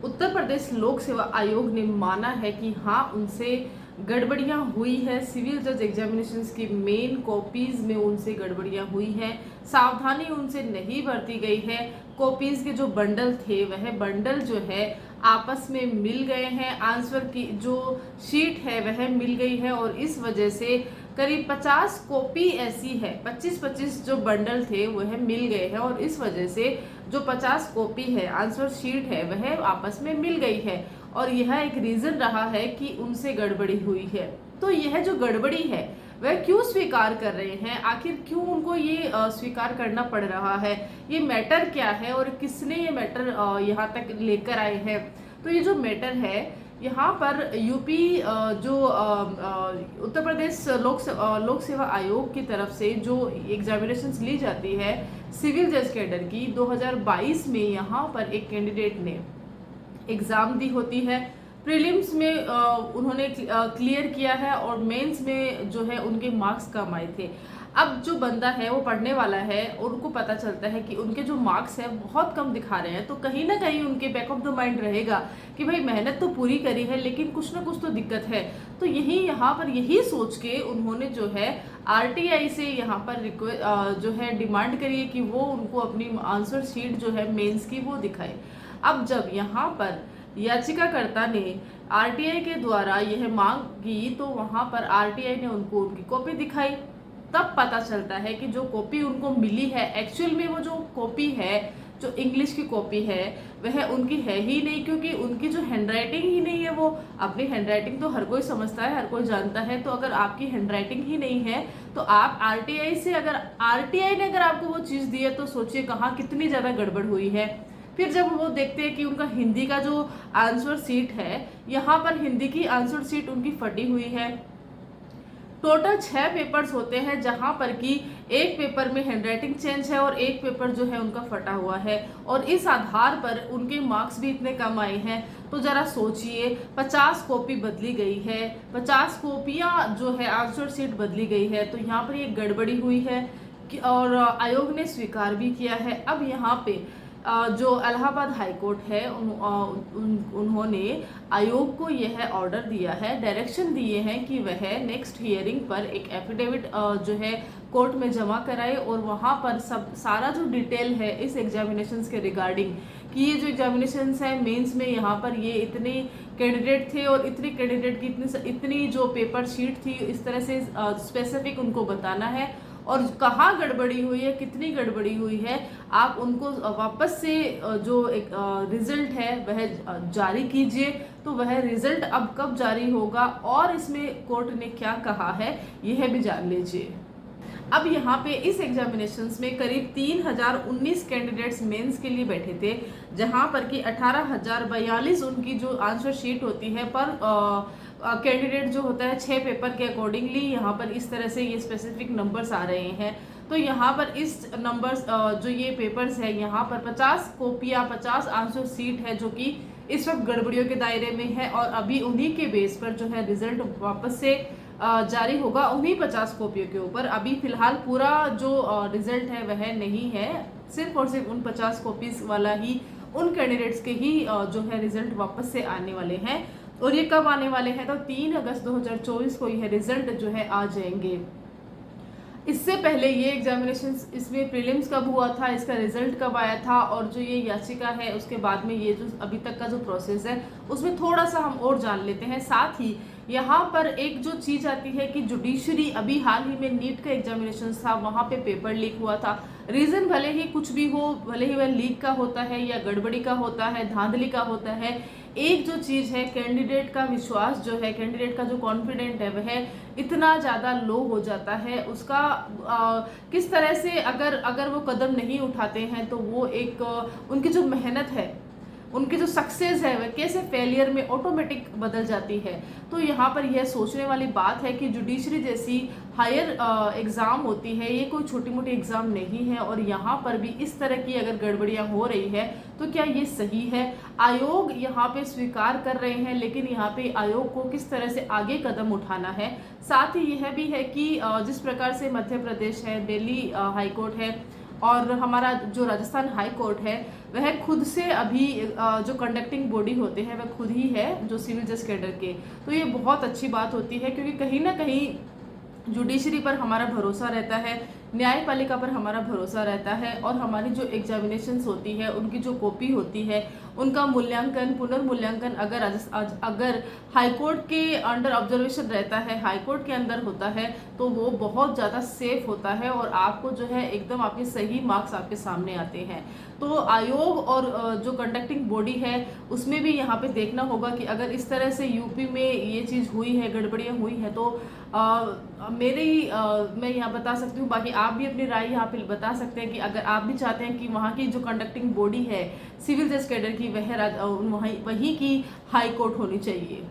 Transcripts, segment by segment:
उत्तर प्रदेश लोक सेवा आयोग ने माना है कि हाँ, उनसे गड़बड़ियां हुई है। सिविल जज एग्जामिनेशंस की मेन कॉपीज में उनसे गड़बड़ियां हुई हैं, सावधानी उनसे नहीं बरती गई है। कॉपीज के जो बंडल थे वह बंडल जो है आपस में मिल गए हैं, आंसर की जो शीट है वह मिल गई है और इस वजह से करीब 50 कॉपी ऐसी है, 25-25 जो बंडल थे वह मिल गए हैं और इस वजह से जो 50 कॉपी है, आंसर शीट है, वह आपस में मिल गई है और यह एक रीजन रहा है कि उनसे गड़बड़ी हुई है। तो यह जो गड़बड़ी है वह क्यों स्वीकार कर रहे हैं, आखिर क्यों उनको ये स्वीकार करना पड़ रहा है, ये मैटर क्या है और किसने ये मैटर यहाँ तक लेकर आए हैं। तो ये जो मैटर है यहाँ पर यूपी जो उत्तर प्रदेश लोक सेवा आयोग की तरफ से जो एग्जामिनेशंस ली जाती है सिविल जज कैडर की 2022 में यहाँ पर एक कैंडिडेट ने एग्ज़ाम दी होती है। प्रीलिम्स में उन्होंने क्लियर किया है और मेंस में जो है उनके मार्क्स कम आए थे। अब जो बंदा है वो पढ़ने वाला है और उनको पता चलता है कि उनके जो मार्क्स है बहुत कम दिखा रहे हैं, तो कहीं ना कहीं उनके बैक ऑफ द माइंड रहेगा कि भाई मेहनत तो पूरी करी है लेकिन कुछ ना कुछ तो दिक्कत है। तो यहाँ पर यही सोच के उन्होंने जो है आरटीआई से यहाँ पर जो है डिमांड करी है कि वो उनको अपनी आंसर शीट जो है मेंस की वो दिखाए। अब जब यहाँ पर याचिकाकर्ता ने आरटीआई के द्वारा यह मांग की तो वहां पर आरटीआई ने उनको उनकी कॉपी दिखाई। तब पता चलता है कि जो कॉपी उनको मिली है एक्चुअल में वो जो कॉपी है, जो इंग्लिश की कॉपी है, वह उनकी है ही नहीं, क्योंकि उनकी जो हैंडराइटिंग ही नहीं है। वो अपनी हैंडराइटिंग तो हर कोई समझता है, हर कोई जानता है। तो अगर आपकी हैंडराइटिंग ही नहीं है तो आप आरटीआई से अगर आरटीआई ने अगर आपको वो चीज़ दी है तो सोचिए कहाँ कितनी ज़्यादा गड़बड़ हुई है। फिर जब वो देखते हैं कि उनका हिंदी का जो आंसर शीट है, यहाँ पर हिंदी की आंसर शीट उनकी फटी हुई है। टोटल 6 पेपर्स होते हैं जहाँ पर कि एक पेपर में हैंडराइटिंग चेंज है और एक पेपर जो है उनका फटा हुआ है और इस आधार पर उनके मार्क्स भी इतने कम आए हैं। तो जरा सोचिए, 50 कॉपी बदली गई है, 50 कॉपियाँ जो है आंसर शीट बदली गई है, तो यहाँ पर ये गड़बड़ी हुई है और आयोग ने स्वीकार भी किया है। अब यहाँ पे जो इलाहाबाद हाई कोर्ट है उन्होंने आयोग को यह ऑर्डर दिया है, डायरेक्शन दिए हैं कि वह नेक्स्ट हियरिंग पर एक एफिडेविट जो है कोर्ट में जमा कराए और वहाँ पर सब सारा जो डिटेल है इस एग्जामिनेशंस के रिगार्डिंग कि ये जो एग्जामिनेशंस है मेंस में यहाँ पर ये इतने कैंडिडेट थे और इतने कैंडिडेट की इतनी जो पेपर शीट थी, इस तरह से स्पेसिफिक उनको बताना है और कहाँ गड़बड़ी हुई है, कितनी गड़बड़ी हुई है, आप उनको वापस से जो एक रिजल्ट है वह जारी कीजिए। तो वह रिजल्ट अब कब जारी होगा और इसमें कोर्ट ने क्या कहा है यह भी जान लीजिए। अब यहाँ पे इस एग्जामिनेशंस में करीब 3019 कैंडिडेट्स मेंस के लिए बैठे थे, जहाँ पर कि 18,042 उनकी जो आंसर शीट होती है पर कैंडिडेट जो होता है 6 पेपर के अकॉर्डिंगली यहाँ पर इस तरह से ये स्पेसिफिक नंबर्स आ रहे हैं। तो यहाँ पर इस नंबर्स जो ये पेपर्स है यहाँ पर 50 कॉपियाँ 50 आंसर सीट है जो कि इस वक्त गड़बड़ियों के दायरे में है और अभी उन्हीं के बेस पर जो है रिजल्ट वापस से जारी होगा उन्हीं 50 कॉपियों के ऊपर। अभी फिलहाल पूरा जो रिजल्ट है वह नहीं है, सिर्फ और सिर्फ उन 50 कॉपीज वाला ही उन कैंडिडेट्स के ही जो है रिजल्ट वापस से आने वाले हैं। और ये कब आने वाले हैं तो 3 अगस्त 2024 को यह रिजल्ट जो है आ जाएंगे। इससे पहले ये एग्जामिनेशन इसमें प्रीलिम्स कब हुआ था, इसका रिजल्ट कब आया था और जो ये याचिका है उसके बाद में ये जो अभी तक का जो प्रोसेस है उसमें थोड़ा सा हम और जान लेते हैं। साथ ही यहाँ पर एक जो चीज़ आती है कि जुडिशरी अभी हाल ही में नीट का एग्जामिनेशन था, वहाँ पे पेपर लीक हुआ था। रीज़न भले ही कुछ भी हो, भले ही वह लीक का होता है या गड़बड़ी का होता है, धांधली का होता है, एक जो चीज़ है कैंडिडेट का विश्वास जो है, कैंडिडेट का जो कॉन्फिडेंट है वह इतना ज़्यादा लो हो जाता है। उसका किस तरह से अगर वो कदम नहीं उठाते हैं तो वो एक उनकी जो मेहनत है, उनकी जो सक्सेस है वह कैसे फेलियर में ऑटोमेटिक बदल जाती है। तो यहाँ पर यह सोचने वाली बात है कि जुडिशरी जैसी हायर एग्ज़ाम होती है, ये कोई छोटी मोटी एग्ज़ाम नहीं है और यहाँ पर भी इस तरह की अगर गड़बड़ियाँ हो रही है तो क्या ये सही है। आयोग यहाँ पे स्वीकार कर रहे हैं लेकिन यहाँ पे आयोग को किस तरह से आगे कदम उठाना है। साथ ही यह भी है कि जिस प्रकार से मध्य प्रदेश है, दिल्ली हाई कोर्ट है, और हमारा जो राजस्थान हाई कोर्ट है वह खुद से अभी जो कंडक्टिंग बॉडी होते हैं वह खुद ही है जो सिविल जज कैडर के। तो ये बहुत अच्छी बात होती है, क्योंकि कहीं ना कहीं जुडिशरी पर हमारा भरोसा रहता है, न्यायपालिका पर हमारा भरोसा रहता है, और हमारी जो एग्जामिनेशंस होती है उनकी जो कॉपी होती है उनका मूल्यांकन, पुनर्मूल्यांकन अगर हाईकोर्ट के अंडर ऑब्जर्वेशन रहता है, हाईकोर्ट के अंदर होता है, तो वो बहुत ज़्यादा सेफ होता है और आपको जो है एकदम आपके सही मार्क्स आपके सामने आते हैं। तो आयोग और जो कंडक्टिंग बॉडी है उसमें भी यहाँ पे देखना होगा कि अगर इस तरह से यूपी में ये चीज़ हुई है, गड़बड़ियाँ हुई हैं, तो मैं यहाँ बता सकती हूँ, बाकी आप भी अपनी राय यहाँ पे बता सकते हैं कि अगर आप भी चाहते हैं कि वहाँ की जो कंडक्टिंग बॉडी है सिविल जज कैडर की वहीं की हाई कोर्ट होनी चाहिए।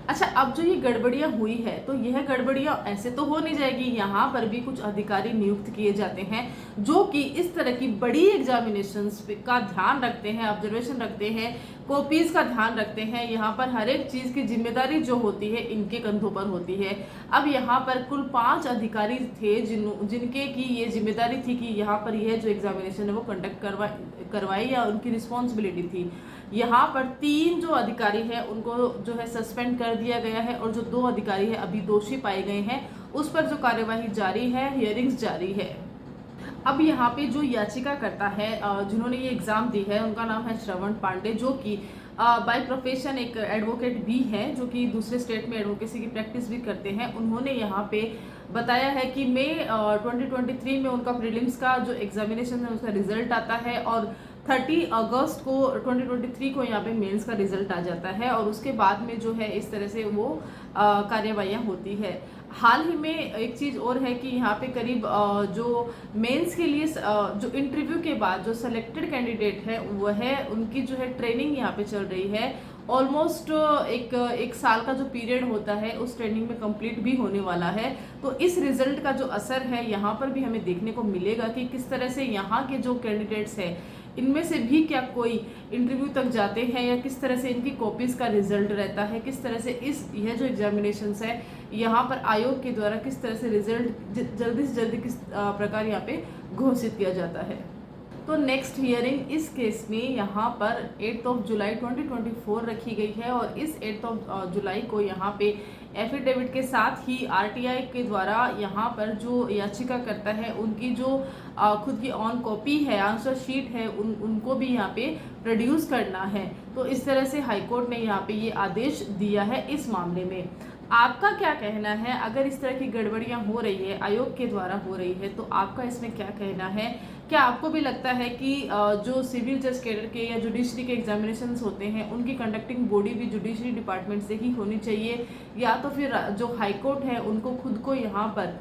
अच्छा, अब जो ये गड़बड़ियाँ हुई है तो यह गड़बड़ियाँ ऐसे तो हो नहीं जाएगी, यहाँ पर भी कुछ अधिकारी नियुक्त किए जाते हैं जो कि इस तरह की बड़ी एग्जामिनेशंस का ध्यान रखते हैं, ऑब्जर्वेशन रखते हैं, कॉपीज का ध्यान रखते हैं। यहाँ पर हर एक चीज़ की जिम्मेदारी जो होती है इनके कंधों पर होती है। अब यहाँ पर कुल 5 अधिकारी थे जिनके की ये जिम्मेदारी थी कि यहाँ पर यह जो एग्जामिनेशन है वो कंडक्ट करवाई या उनकी रिस्पॉन्सिबिलिटी थी। यहाँ पर 3 जो अधिकारी हैं उनको जो है सस्पेंड कर दिया गया है, और जो 2 अधिकारी हैं अभी दोषी पाए गए हैं उस पर जो कार्यवाही जारी है, हियरिंग्स जारी है। अब यहाँ पे जो याचिका करता है जिन्होंने ये एग्ज़ाम दी है उनका नाम है श्रवण पांडे, जो कि बाय प्रोफेशन एक एडवोकेट भी हैं, जो कि दूसरे स्टेट में एडवोकेसी की प्रैक्टिस भी करते हैं। उन्होंने यहाँ पे बताया है कि मई 2023 में उनका प्रीलिम्स का जो एग्जामिनेशन है उसका रिजल्ट आता है, और 30 अगस्त को 2023 को यहाँ पे मेंस का रिजल्ट आ जाता है, और उसके बाद में जो है इस तरह से वो कार्यवाहियाँ होती है। हाल ही में एक चीज़ और है कि यहाँ पे करीब जो मेंस के लिए जो इंटरव्यू के बाद जो सेलेक्टेड कैंडिडेट है वह उनकी जो है ट्रेनिंग यहाँ पे चल रही है। ऑलमोस्ट एक साल का जो पीरियड होता है उस ट्रेनिंग में कंप्लीट भी होने वाला है। तो इस रिजल्ट का जो असर है यहाँ पर भी हमें देखने को मिलेगा कि किस तरह से यहाँ के जो कैंडिडेट्स हैं इनमें से भी क्या कोई इंटरव्यू तक जाते हैं, या किस तरह से इनकी कॉपीज़ का रिजल्ट रहता है, किस तरह से यह जो एग्जामिनेशंस है यहाँ पर आयोग के द्वारा किस तरह से रिजल्ट जल्दी से जल्दी किस प्रकार यहाँ पे घोषित किया जाता है। तो नेक्स्ट हियरिंग इस केस में यहाँ पर 8 जुलाई 2024 रखी गई है, और इस 8 जुलाई को यहाँ पे एफिडेविट के साथ ही आरटीआई के द्वारा यहाँ पर जो याचिका करता है उनकी जो खुद की ऑन कॉपी है, आंसर शीट है, उनको भी यहाँ पे प्रोड्यूस करना है। तो इस तरह से हाईकोर्ट ने यहाँ पे ये आदेश दिया है इस मामले में। आपका क्या कहना है? अगर इस तरह की गड़बड़ियाँ हो रही है, आयोग के द्वारा हो रही है, तो आपका इसमें क्या कहना है? क्या आपको भी लगता है कि जो सिविल जज कैडर के या जुडिशरी के एग्जामिनेशंस होते हैं उनकी कंडक्टिंग बॉडी भी जुडिशरी डिपार्टमेंट से ही होनी चाहिए, या तो फिर जो हाईकोर्ट है उनको खुद को यहाँ पर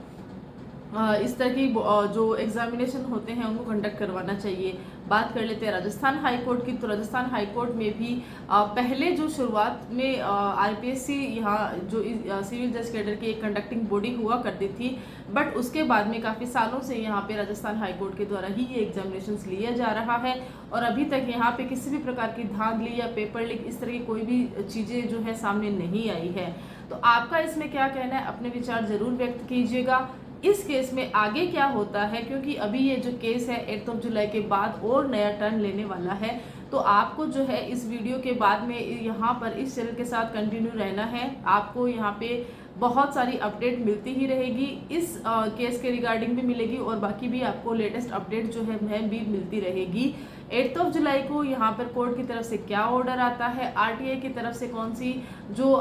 इस तरह की जो एग्जामिनेशन होते हैं उनको कंडक्ट करवाना चाहिए? बात कर लेते हैं राजस्थान हाई कोर्ट की। तो राजस्थान हाई कोर्ट में भी पहले जो शुरुआत में आरपीएससी यहाँ जो सिविल जज कैडर की एक कंडक्टिंग बॉडी हुआ करती थी, बट उसके बाद में काफ़ी सालों से यहाँ पे राजस्थान हाई कोर्ट के द्वारा ही ये एग्जामिनेशंस लिया जा रहा है, और अभी तक यहाँ पे किसी भी प्रकार की धांधली या पेपर लीक इस तरह की कोई भी चीज़ें जो है सामने नहीं आई है। तो आपका इसमें क्या कहना है? अपने विचार ज़रूर व्यक्त कीजिएगा। इस केस में आगे क्या होता है, क्योंकि अभी ये जो केस है 8 जुलाई के बाद और नया टर्न लेने वाला है, तो आपको जो है इस वीडियो के बाद में यहाँ पर इस चैनल के साथ कंटिन्यू रहना है। आपको यहाँ पे बहुत सारी अपडेट मिलती ही रहेगी, इस केस के रिगार्डिंग भी मिलेगी, और बाकी भी आपको लेटेस्ट अपडेट जो है वह भी मिलती रहेगी। 8 जुलाई को यहाँ पर कोर्ट की तरफ से क्या ऑर्डर आता है, आरटीआई की तरफ से कौन सी जो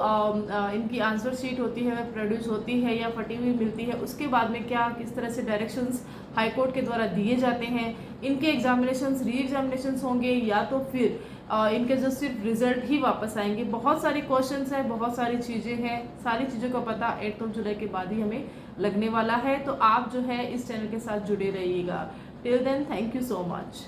इनकी आंसर शीट होती है वह प्रोड्यूस होती है या फटी हुई मिलती है, उसके बाद में क्या किस तरह से डायरेक्शंस हाई कोर्ट के द्वारा दिए जाते हैं, इनके एग्जामिनेशंस री एग्जामिनेशंस होंगे या तो फिर इनके जो सिर्फ रिजल्ट ही वापस आएंगे। बहुत सारी क्वेश्चंस हैं, बहुत सारी चीज़ें हैं, सारी चीज़ों का पता 8 जुलाई के बाद ही हमें लगने वाला है। तो आप जो है इस चैनल के साथ जुड़े रहिएगा। Till then, thank you so much.